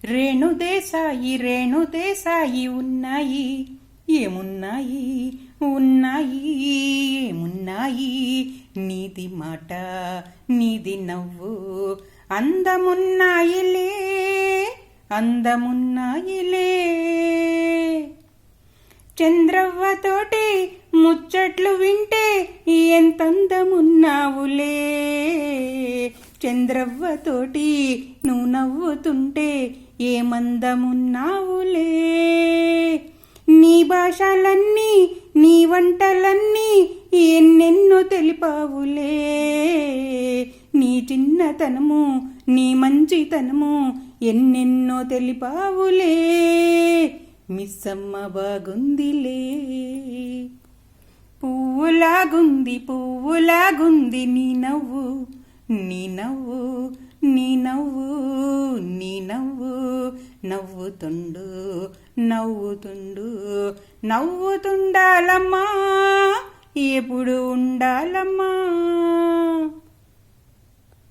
రేణుదేశాయి రేణుదేశాయి ఉన్నాయి ఏమున్నాయి ఉన్నాయి ఏమున్నాయి నీది మాట నీది నవ్వు అందమున్నాయిలే అందమున్నాయిలే చంద్రవ్వతోటి ముచ్చట్లు వింటే ఎంతందమున్నావులే చంద్రవ్వతోటి నువ్వు నవ్వుతుంటే ఏమందమున్నావులే నీ భాషలన్నీ నీ వంటలన్నీ ఎన్నెన్నో తెలిపావులే నీ చిన్నతనము నీ మంచితనము ఎన్నెన్నో తెలిపావులే మిస్సమ్మ బాగుందిలే పువ్వులాగుంది పువ్వులాగుంది నీ నవ్వు నీ నవ్వు నీ నవ్వు నీ నవ్వు నవ్వుతుండు నవ్వుతుండు నవ్వుతుండాలమ్మా ఎప్పుడు ఉండాలమ్మా.